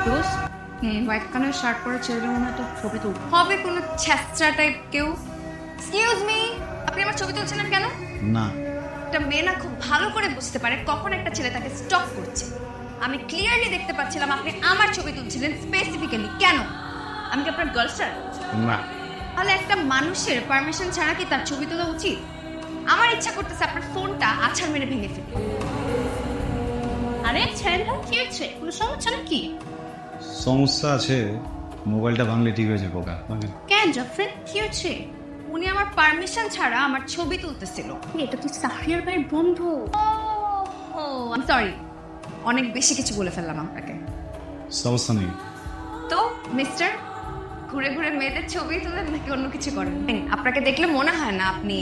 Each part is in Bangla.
দোস্ত হোয়াইট কালার শার্ট পরা ছেলেটা মনে হয় তো ছবি তুল হবে কোনো ছ্যাঁচড়া টাইপ কেউ। এক্সকিউজ মি, আপনি আমার ছবি তুলছেন না কেন? না, একটা মেয়ে না খুব ভালো করে বুঝতে পারে কখন একটা ছেলে তাকে স্টপ করছে। আমি ক্লিয়ারলি দেখতে পাচ্ছিলাম আপনি আমার ছবি তুলছিলেন স্পেসিফিক্যালি। কেন? আমি কি আপনার গার্লফ্রেন্ড? না। তাহলে একটা মানুষের পারমিশন ছাড়া কি তার ছবি তোলা উচিত? আমার ইচ্ছা করতেছে আপনার ফোনটা আছাড় মেরে ভেঙে ফেলি। আরে ছেলেটা কি হচ্ছে? কোনো সমস্যা নাকি? সমস্যা আছে, মোবাইলটা ভাঙলে ঠিক হয়ে যাবে। ওকা কেন জাফরিন, কি হচ্ছে? উনি আমার পারমিশন ছাড়া আমার ছবি তুলতেছিল। এটা তুই সাহরিয়ার ভাইয়ের বন্ধু? ও আই সরি, অনেক বেশি কিছু বলে ফেললাম আপনাকে। সমস্যা নেই। তো মিস্টার, ঘুরে ঘুরে মেয়েদের ছবি তুলেন নাকি অন্য কিছু করেন? আপনাকে দেখলে মনে হয় না আপনি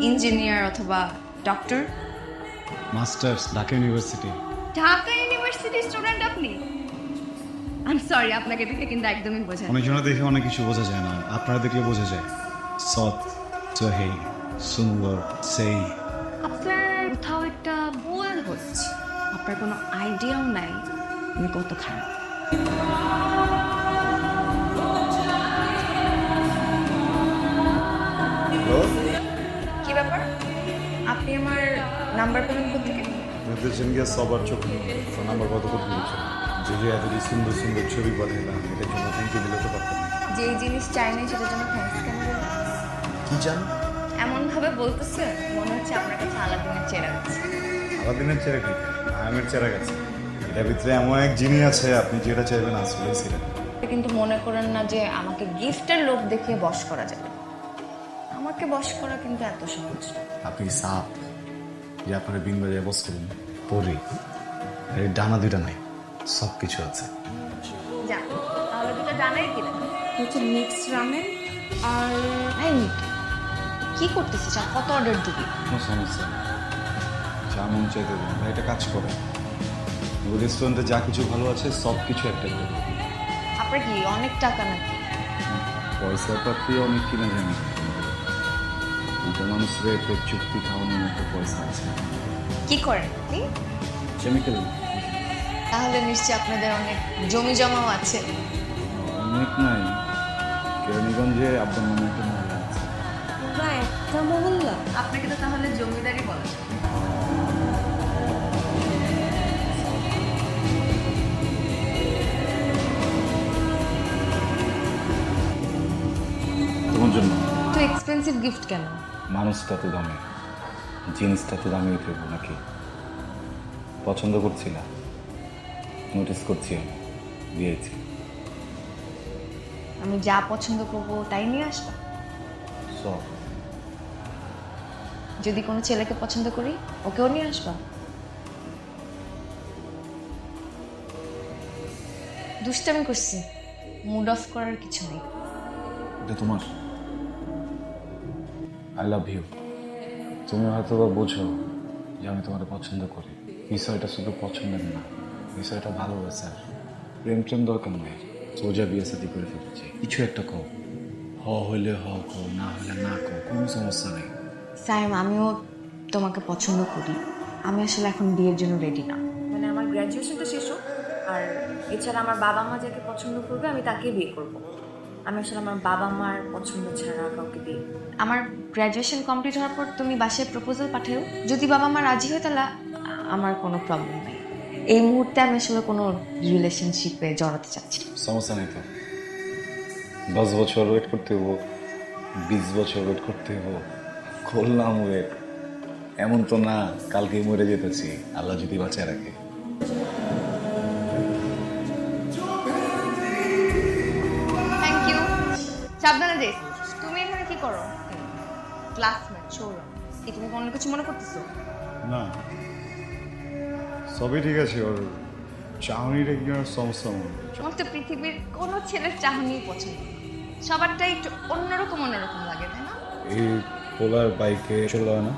ইঞ্জিনিয়ার অথবা doctor. Masters, Dhaka university. Dhaka university student আপনি? আই এম সরি, আপনাকে দেখে কিন্তু একদমই বোঝা যায় না। অনেকজনের দেখে অনেক কিছু বোঝা যায় না, আপনারা দেখলে বোঝা যায়। সৎ, সহি, সুন্দর, সেই। আপনার কোথাও একটা ভুল হচ্ছে। আপনার কোনো আইডিয়াও নাই আমি কত খারাপ। কি ব্যাপার? আপনি আমার নাম্বার পেলেন কোথেকে? মেদিয়েশন গিয়ে সবার চোখ নাম্বার কত করে দিয়েছে, যদি এতটি সুন্দর সুন্দর ছবি পাঠাইলাম, এটার জন্য থ্যাংক ইউ দিলে তো পারতাম না। যে জিনিস চাই নাই সেটার জন্য থ্যাঙ্কস কেন বলবেন? কি জান? এমন ভাবে বলতেছে মনে হচ্ছে আপনার কাছে আলাদিনের চেরা আছে। আলাদিনের চেরা কি? আয়ামের চেরা গেছে। এটার ভিতরে এমন এক জিনিস আছে, আপনি যেটা চাইবেন আসলেই ছিলেন। কিন্তু মনে করেন না যে আমাকে গিফটের লোভ দেখিয়ে বশ করা যাবে। আমাকে বশ করা কিন্তু এত সহজ না। আপনি সাপ যে আপনার বিন বাজায় বস করুন পরি, এর ডানা দুইটা নাই, সব কিছু আছে। যান, তাহলে দুটো জানাই কিনা হচ্ছে মিক্সড রামেন আর কি করতেছিস? আর কত অর্ডার দিবি? কোনো সমস্যা নেই, যা মন চাই দেবেন। ভাই একটা কাজ করেন, ওই রেস্টুরেন্টে যা কিছু ভালো আছে সব কিছু একটা করে দিন। আপনার কি অনেক টাকা নাকি? পয়সা পাতি অনেক কিনা জানি, দুটো মানুষের পেট চুক্তি খাওয়ানোর মতো পয়সা আছে। কি করেন আপনি? কেমিক্যাল তাহলে নিশ্চয়ই আপনাদের অনেক জমি জমাও আছে। অনেক নাই, কেরানীগঞ্জে আব্দুল নামে একটা মহিলা আছে। পুরো একটা মহল্লা? আপনাকে তো তাহলে জমিদারি বলা যায়। তোমার জন্য তো এক্সপেন্সিভ গিফট কেন? মানুষটা তো দামি, জিনিসটা তো দামি দেবো নাকি? পছন্দ করছি না, নোটিস করছি, আমি দিয়েছি। আমি যা পছন্দ করবো তাই নিয়ে আসবা? সব যদি কোনো ছেলেকে পছন্দ করি ওকেও নিয়ে আসবা? দুষ্টামি করছি, মুড অফ করার কিছু নেই। এটা তোমার। I love you. তুমি হয়তো বা বোঝো যে আমি তোমাকে পছন্দ করি। বিষয়টা শুধু পছন্দের না, বিষয়টা ভালোবাসার। প্রেম প্রেম দরকার নেই, সোজা বিয়ে সাথে করে ফেলেছি। কিছু একটা কও, হ হইলে হ কও, না হলে না কও, কোনো সমস্যা নেই। সাইম, আমিও তোমাকে পছন্দ করি। আমি আসলে এখন বিয়ের জন্য রেডি না। মানে আমার গ্র্যাজুয়েশনটা শেষ হোক, আর এছাড়া আমার বাবা মা যাকে পছন্দ করবে আমি তাকে বিয়ে করব। আমি আসলে আমার বাবা মার পছন্দ ছাড়া কাউকে বিয়ে। আমার গ্র্যাজুয়েশন কমপ্লিট হওয়ার পর তুমি বাসায় প্রপোজাল পাঠাও, যদি বাবা মা রাজি হয় তাহলে আমার কোনো প্রবলেম নেই। এই মুহূর্তে আমি আসলে কোনো রিলেশনশিপে জড়াতে চাচ্ছি না। সমস্যা নেই তো, 10 বছর ওয়েট করতে হবো, 20 বছর ওয়েট করতে হবো, করলাম ওয়েট। এমন তো না কালকেই মরে যেতেছি, আল্লাহ যদি বাঁচায় রাখে। Thank you. সাবধানে যাইস। তুমি এখানে কি করো? ক্লাসমেট সৌরভ। কি তুমি কোনো কিছু মনে করতেছো? না, সবই ঠিক আছে, ওর চাহনিটা কি আর সমস্যা মনে হচ্ছে। আমার তো পৃথিবীর কোনো ছেলের চাহনি পছন্দ না। সবারটাই একটু অন্যরকম অন্যরকম লাগে, তাই না? এই পোলার বাইকে চলে হয় না?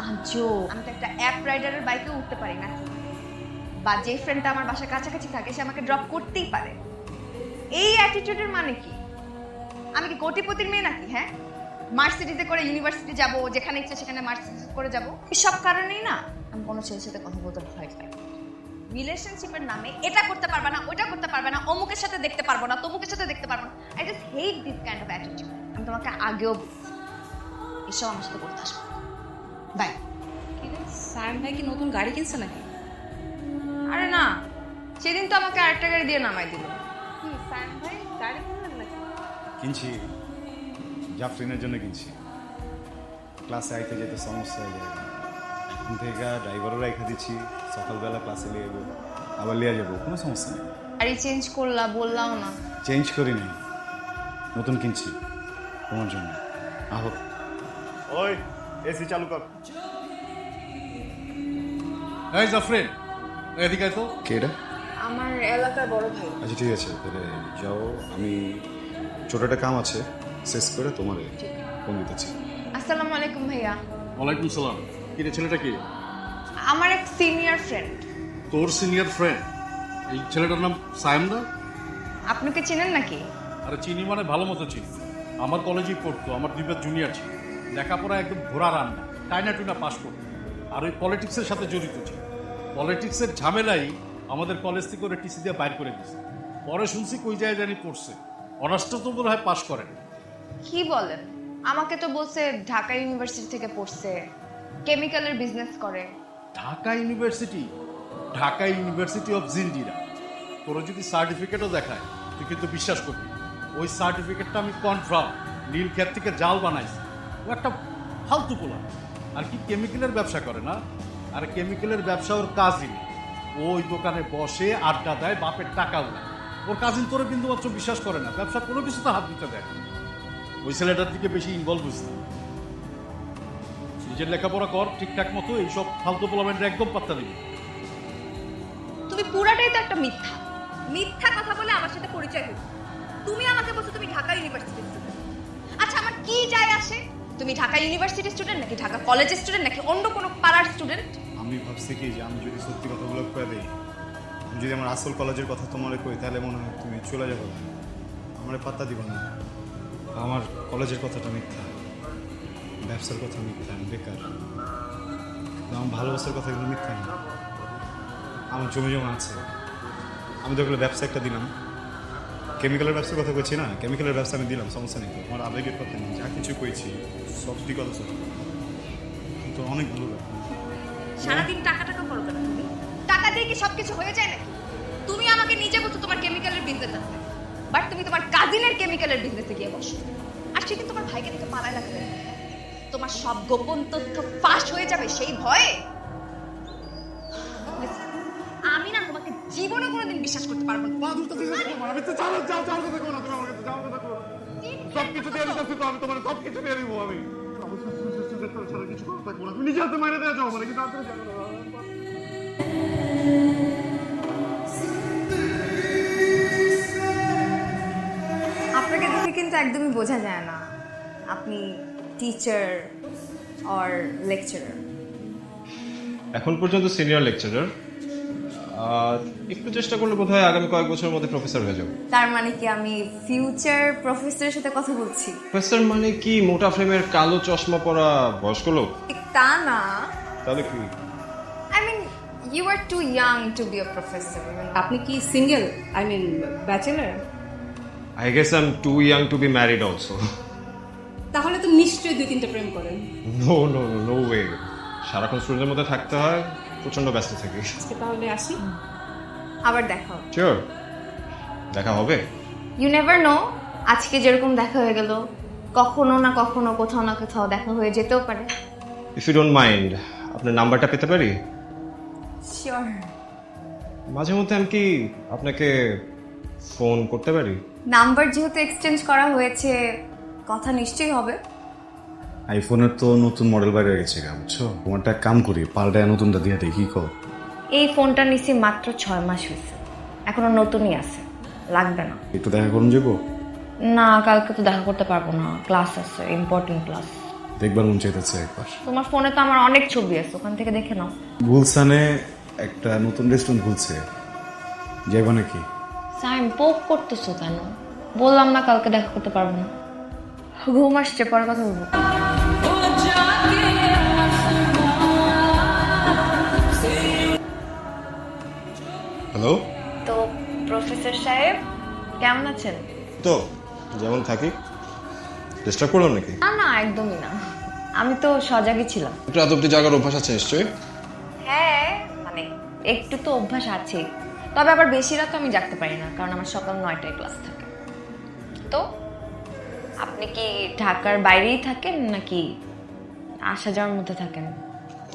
আজো, আমি তো একটা অ্যাপ রাইডারের বাইকেও উঠতে পারি না। বা যে ফ্রেন্ডটা আমার বাসার কাছাকাছি থাকে সে আমাকে ড্রপ করতেই পারে। এই অ্যাটিটিউডের মানে কি? আমি কি কোটিপতির মেয়ে নাকি? হ্যাঁ, মার্সিডিজে করে ইউনিভার্সিটি যাব, যেখানে ইচ্ছে সেখানে মার্সিডিজ করে যাব। এসব কারণেই না আমি কোনো ছেলের সাথে কথা বলতে ভয় পাই। রিলেশনশিপের নামে এটা করতে পারবে না, ওটা করতে পারবে না, অমুকের সাথে দেখতে পারবো না, তমুকের সাথে দেখতে পারবো না। I just hate this kind of attitude. আমি তোমাকে আগেও বলছি, এসব আমার সাথে করতে আসবে বাই। সায়ন ভাই কি নতুন গাড়ি কিনছে নাকি? আরে না, সেদিন তো আমাকে আরেকটা গাড়ি দিয়ে নামাই দিল। কি সায়ন ভাই গাড়ি কিনলেন নাকি? কিনছি, জাফরিনের জন্য কিনছি। ক্লাসে আইতে যেতে সমস্যা হয়ে যায়, এখন থেকে ড্রাইভারও রেখে দিচ্ছি, সকালবেলা ক্লাসে নিয়ে যাবো, আবার নিয়ে যাবো, কোনো সমস্যা নেই। গাড়ি চেঞ্জ করলা, বললাম না। চেঞ্জ করি নাই, নতুন কিনছি তোমার জন্য। আহো, ওই এসি চালু কর। এই জাফরিন, এদিকে আয় তো। কে এটা? আমার এলাকার বড় ভাই। আচ্ছা ঠিক আছে, তাহলে যাও, আমি ছোট একটা কাম আছে, শেষ করে তোমার ফোন দিতেছি। আসসালামু আলাইকুম ভাইয়া। ওয়ালাইকুম সালাম। কিরে ছেলেটা কি? আমার এক সিনিয়র ফ্রেন্ড। তোর সিনিয়র ফ্রেন্ড? এই ছেলেটার নাম সায়ন না? আপনাকে চেনেন নাকি? আরে চিনি মানে ভালো মতো চিনি। আমার কলেজেই পড়তো, আমার 2 বার জুনিয়র ছিল। লেখাপড়া একদম ঘোড়া রান্না, টাইনা টুনা পাস করতো। আর ওই পলিটিক্সের সাথে জড়িত ছিল। পলিটিক্সের ঝামেলাই আমাদের কলেজ থেকে ওরা টিসি দিয়ে বাইর করে দিয়েছে। পরে শুনছি কই যায় জানি পড়ছে, অনার্সটা তো বোধ হয় পাস করেন। কি বলেন? আমাকে তো বলছে ঢাকা ইউনিভার্সিটি থেকে পড়ছে, কেমিক্যালের বিজনেস করে। Dhaka university? Dhaka university of Jinjira. তোর যদি সার্টিফিকেটও দেখায় তুই কিন্তু বিশ্বাস করবি ওই সার্টিফিকেটটা আমি কনফার্ম নীল ক্ষেত থেকে জাল বানাইছি। ও একটা ফালতু পোলা। আর কি কেমিক্যালের ব্যবসা করে না? আর কেমিক্যালের ব্যবসা ওর কাজিন। ওই দোকানে বসে আড্ডা দেয়, বাপের টাকা উড়ায়। ওর কাজিন তোরে বিন্দু মাত্র বিশ্বাস করে না, ব্যবসা কোনো কিছুতে হাত দিতে দেয় না। ওই ছেলেটার দিকে বেশি ইনভলভ হয়েছে। নিজের লেখাপড়া কর ঠিকঠাক মতো, এইসব ফালতু পোলামেন্টে একদম পাত্তা দিবি। তুমি পুরাটাই তো একটা মিথ্যা মিথ্যা কথা বলে আমার সাথে পরিচয় হয়েছে। তুমি আমাকে বলছো তুমি ঢাকা ইউনিভার্সিটির স্টুডেন্ট। আচ্ছা আমার কি যায় আসে তুমি ঢাকা ইউনিভার্সিটির স্টুডেন্ট নাকি ঢাকা কলেজের স্টুডেন্ট নাকি অন্য কোনো পাড়ার স্টুডেন্ট? আমি ভাবছি কি যে আমি যদি সত্যি কথাগুলো কয়ে দিই, আমি যদি আমার আসল কলেজের কথা তোমার কই, তাহলে মনে হয় তুমি চলে যাবো, আমার পাত্তা দিব না। আমার কলেজের কথাটা মিথ্যা, ব্যবসার কথা মিথ্যা, আমি বেকার। কিন্তু আমার ভালোবাসার কথা এগুলো মিথ্যা না। আমার জমি জমা আছে, আমি তো এগুলো ব্যবসা একটা দিলাম। কেমিক্যালের ব্যবসার কথা বলছি না, কেমিক্যালের ব্যবসা আমি দিলাম, সমস্যা নেই। আমার আবেগের কথা নেই, যা কিছু করেছি সব ঠিক কথা সব। তো অনেক ভালো লাগে। সারাদিন টাকা টাকা করো কেন তুমি? টাকা দিয়ে কি সবকিছু হয়ে যায় নাকি? তুমি আমাকে নিজে বলছো তোমার কেমিক্যালের বিজনেস আছে, বাট তুমি তোমার কাজিনের কেমিক্যালের বিজনেসে গিয়ে বসো। আর সে কিন্তু তোমার ভাইকে দেখে পালায় লাগবে, তোমার সব গোপন তথ্য ফাঁস হয়ে যাবে সেই ভয়ে। আমি না তোমাকে জীবনে কোনোদিন বিশ্বাস করতে পারবো না। সবকিছু দিয়ে দিতেছি তো, আমি তোমার সবকিছু দিয়ে দিব। আমি কিছু করতে থাকবো না, তুমি নিজে হাতে মাইনে দেওয়া যাও মানে কিন্তু আপনাকে দেখে কিন্তু একদমই বোঝা যায় না আপনি টিচার অর লেকচারার। এখন পর্যন্ত সিনিয়র লেকচারার, একটু চেষ্টা করলে বোধহয় আগামী কয়েক বছরের মধ্যে প্রফেসর হয়ে যাব। তার মানে কি আমি ফিউচার প্রফেসরের সাথে কথা বলছি? প্রফেসর মানে কি মোটা ফ্রেমের কালো চশমা পরা বয়স্ক লোক? ঠিক তা না। তাহলে কি? I mean you are too young to be a professor. আপনি কি single, I mean bachelor? I guess I am too young to be married also. তাহলে তো নিশ্চয়ই 2-3টা প্রেম করেন। নো নো নো ওয়ে, সারাক্ষণ স্টুডেন্টের মধ্যে থাকতে হয়, প্রচন্ড ব্যস্ত থাকি। আজকে তাহলে আসি। আবার দেখা হবে। শিওর, দেখা হবে। ইউ নেভার নো, আজকে যেরকম দেখা হয়ে গেল, কখনো না কখনো কোথাও না কোথাও দেখা হয়ে যেতেও পারে। ইফ ইউ ডোন্ট মাইন্ড, আপনার নাম্বারটা পেতে পারি? শিওর। মাঝে মধ্যে আমি কি আপনাকে ফোন করতে পারি? নাম্বার যেহেতু এক্সচেঞ্জ করা হয়েছে, কথা নিশ্চয়ই হবে। আইফোনের তো নতুন মডেল বাইরে গেছে, বুঝছো? তোমারটা এক কাম করি, পাল্টায় নতুনটা দিয়ে দেয়, কি কর? এই ফোনটা নিছি মাত্র 6 মাস হয়েছে, এখনো নতুনই আছে, লাগবে না। একটু দেখা করুন যাবো? না, কালকে তো দেখা করতে পারবো না, ক্লাস আছে, ইম্পর্টেন্ট ক্লাস। দেখবার মন চাইতেছে একবার। তোমার ফোনে তো আমার অনেক ছবি আছে, ওখান থেকে দেখে নাও। গুলশানে একটা নতুন রেস্টুরেন্ট খুলছে, যাইবা নাকি? সাইম, পোক করতেছো কেন? বললাম না কালকে দেখা করতে পারবো না। ঘুম আসছে, পরে কথা বলবো। হ্যালো। তো প্রফেসর সাহেব কেমন আছেন? তো যেমন থাকি, ডিস্টার্ব করলাম নাকি? না না, একদমই না। আমি তো সজাগই ছিলাম। একটু রাত অব্দি জাগার অভ্যাস আছে নিশ্চয়ই? হ্যাঁ, মানে একটু তো অভ্যাস আছে, তবে আবার বেশি রাত আমি জাগতে পারি না, কারণ আমার সকাল 9টায় ক্লাস থাকে। তো আপনি কি ঢাকার বাইরেই থাকেন নাকি আসা যাওয়ার মধ্যে থাকেন?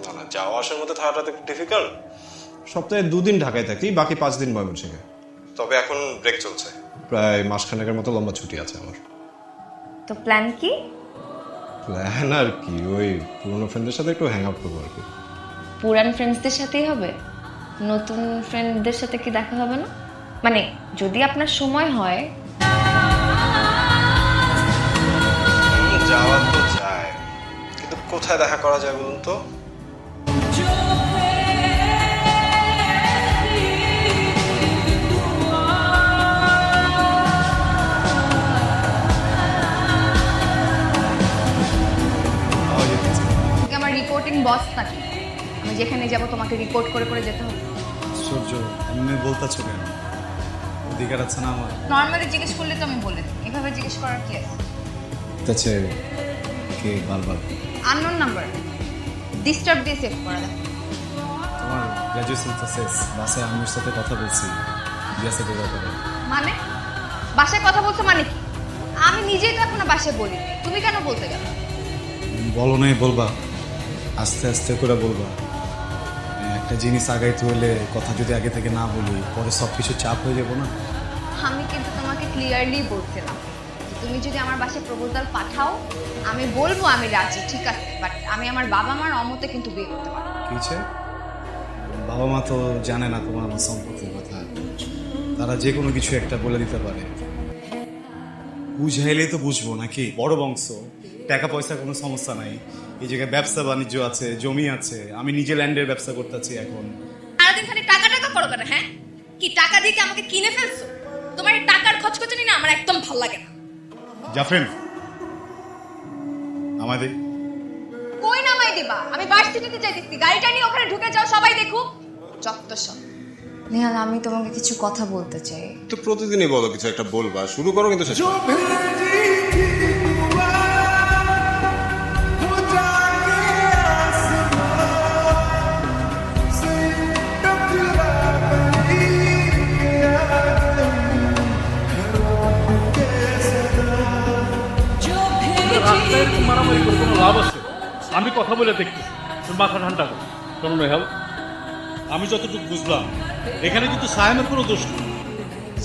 না না, যাওয়া আসার মধ্যে থাকাটা তো ডিফিকাল্ট। সপ্তাহে 2 দিন ঢাকায় থাকি, বাকি 5 দিন ময়মনসিংহে। তবে এখন ব্রেক চলছে, প্রায় মাসখানেকের মতো লম্বা ছুটি আছে আমার। তো প্ল্যান কি? প্ল্যান আর কি, ওই পুরোনো ফ্রেন্ডদের সাথে একটু হ্যাং আউট করবো আর কি। পুরান ফ্রেন্ডসদের সাথেই হবে? নতুন ফ্রেন্ডদের সাথে কি দেখা হবে না? মানে যদি আপনার সময় হয়। যাওয়া তো যায়, কিন্তু কোথায় দেখা করা যায় বলুন তো? তুমি কি আমার রিপোর্টিং বস নাকি? আমি যেখানে যাব তোমাকে রিপোর্ট করে করে যেতে হবে। সূর্য, এমনি বলতেছো কেন? অধিকার আছে না আমার? নর্মালি জিজ্ঞেস করলে তো আমি বলে দিই, এভাবে জিজ্ঞেস করার কি আছে? আছে কে বারবার? আননোন নাম্বার, ডিস্টার্ব দিয়ে সেভ করা যায়। তোমার গ্র্যাজুয়েশন তো শেষ, বাসায় আম্মুর সাথে কথা বলছি বিয়ে সাথে ব্যাপারে। মানে বাসায় কথা বলছো মানে কি? আমি নিজেই তো এখনো বাসায় বলি, তুমি কেন বলতে গেলে? বলো নাই বলবা, আস্তে আস্তে করে বলবা। একটা জিনিস আগাইতে হলে কথা যদি আগে থেকে না বলি, পরে সব কিছু চাপ হয়ে যাবো না? আমি কিন্তু তোমাকে ক্লিয়ারলি বলছিলাম, তুমি যদি আমার বাসায় প্রপোজাল পাঠাও আমি বলবো আমি রাজি, ঠিক আছে, বাট আমি আমার বাবা মার অমতে কিন্তু বিয়ে করতে পারবো না। কি হয়েছে? বাবা মা তো জানে না তোমার আমার সম্পর্কের কথা, তারা যে কোনো কিছু একটা বলে দিতে পারে। বুঝাইলেই তো বুঝবো নাকি? বড় বংশ, টাকা পয়সার কোনো সমস্যা নাই, এই জায়গায় ব্যবসা বাণিজ্য আছে, জমি আছে, আমি নিজে ল্যান্ডের ব্যবসা করতেছি এখন। সারাদিন খালি টাকা টাকা করো কেন? হ্যাঁ, কি টাকা দিয়ে কি আমাকে কিনে ফেলছো? তোমার এই টাকার খচখচানি না আমার একদম ভালো লাগে না। জাফরিন, আমাদের কই নামাই দিবা? আমি ভার্সিটিতে যাইতেছি, গাড়িটা নিয়ে ওখানে ঢুকে যাও, সবাই দেখুক। যত সব। নেহাল, আমি তোমাকে কিছু কথা বলতে চাই। তো প্রতিদিনই বলো কিছু একটা বলবা, শুরু করো কিন্তু শেষ করো। রাস্তায় এরকম মারামারি করে কোনো লাভ আছে? আমি কথা বলে দেখতেছি, তোর মাথা ঠান্ডা কর। শোনো নেহাল, আমি যতটুকু বুঝলাম এখানে কিন্তু সায়েমের কোনো দোষ নেই।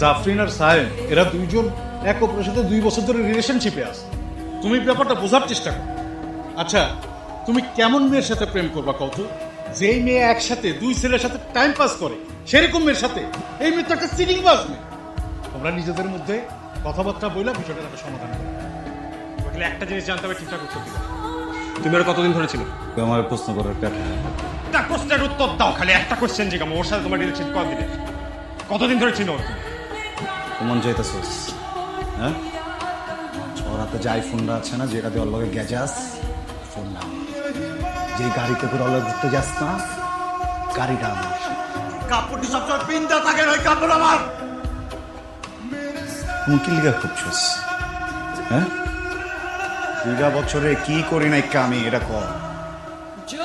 জাফরিন আর সায়েম এরা দুইজন এক অপরের সাথে 2 বছর ধরে রিলেশনশিপে আছে। তুমি ব্যাপারটা বোঝার চেষ্টা করো। আচ্ছা, তুমি কেমন মেয়ের সাথে প্রেম করবা কত? যেই মেয়ে একসাথে 2 ছেলের সাথে টাইম পাস করে সেরকম মেয়ের সাথে? এই মেয়ে তো একটা চিটিং বাজ মেয়ে। তোমরা নিজেদের মধ্যে কথাবার্তা বইলা বিষয়টা একটা সমাধান করো। তাহলে একটা জিনিস জানতে হবে ঠিকঠাক উত্তর দিবা। তুমি আর কতদিন ধরে ছিল? আমার প্রশ্ন করার কথা। একটা কোশ্চেনের উত্তর দাও, খালি একটা কোশ্চেন জিজ্ঞাসা। ওর সাথে তোমার রিলেশন কতদিন কতদিন ধরে ছিল? কেমন যাইতেছোস? হ্যাঁ, ওর হাতে যে আইফোনটা আছে না, যেটা দিয়ে ওর লগে গেজাস, ফোন না। যে গাড়িতে করে ওর লগে ঘুরতে যাস না, গাড়িটা আমার। কাপড়টি সবসময় পিনটা থাকে, ওই কাপড় আমার। তুমি কি লিগা খুঁজছস? হ্যাঁ, 2 বছরে কি করি নাই আমি, এটা কর।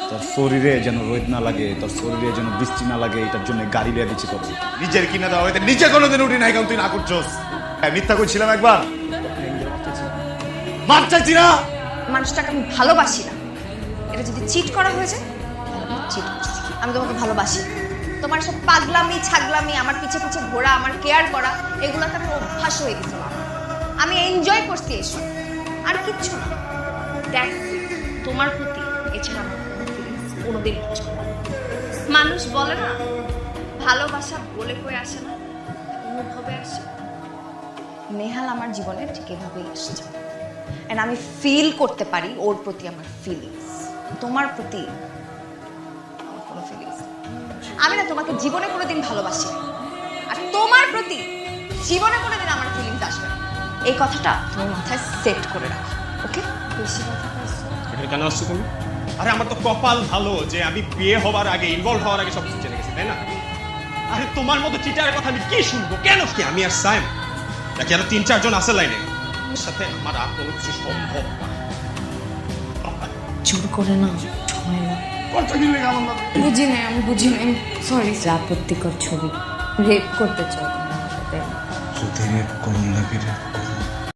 তোর শরীরে যেন রোদ না লাগে, তোর শরীরে যেন বৃষ্টি না লাগে, এটার জন্য গাড়ি লিয়ে দিচ্ছি তোর। নিজের কিনে দেওয়া হইতে নিচে কোনোদিন উঠি নাই, কারণ তুই না করছস। মিথ্যা করছিলাম একবার, মার চাইছি না। মানুষটাকে আমি ভালোবাসি না, এটা যদি চিট করা হয়ে যায় চিট করছি। আমি তোমাকে ভালোবাসি। তোমার সব পাগলামি ছাগলামি, আমার পিছে পিছে ঘোরা, আমার কেয়ার করা, এগুলোতে আমি অভ্যাস হয়ে গেছিল। আমি এনজয় করছি এসব, আর কিচ্ছু না। দেখ, তোমার প্রতি এছাড়া আমার কোনো ফিলিংস কোনোদিন কিছু না। মানুষ বলে না, ভালোবাসা বলে কয়ে আসে না, অনুভবে আসে। নেহাল আমার জীবনে ঠিক এভাবেই আসছে, এন্ড আমি ফিল করতে পারি ওর প্রতি আমার ফিলিংস। তোমার প্রতি আমার কোনো ফিলিংস। আমি না তোমাকে জীবনে কোনোদিন ভালোবাসি না, আর তোমার প্রতি জীবনে কোনোদিন আমার ফিলিংস আসবে না। এই কথাটা তুমি মাথায় সেট করে রাখো, ওকে? বেশি কথা বলছো। এখানে কেন আসছো তুমি? আরে আমার তো কপাল ভালো যে আমি বিয়ে হওয়ার আগে, ইনভলভ হওয়ার আগে সব কিছু জেনে গেছি, তাই না? আরে তোমার মতো চিটারের কথা আমি কি শুনবো? কেন কি আমি আর সাইম নাকি আরো 3-4 জন আছে লাইনে? ওর সাথে আমার আর কোনো কিছু সম্ভব না। জোর করে না হয় না। কত দিলে কেমন লাগে? বুঝি নাই, আমি বুঝি নাই, সরি। আপত্তিকর ছবি রেপ করতে চাও তুমি আমার সাথে? যদি রেপ করুন লাগে রেপ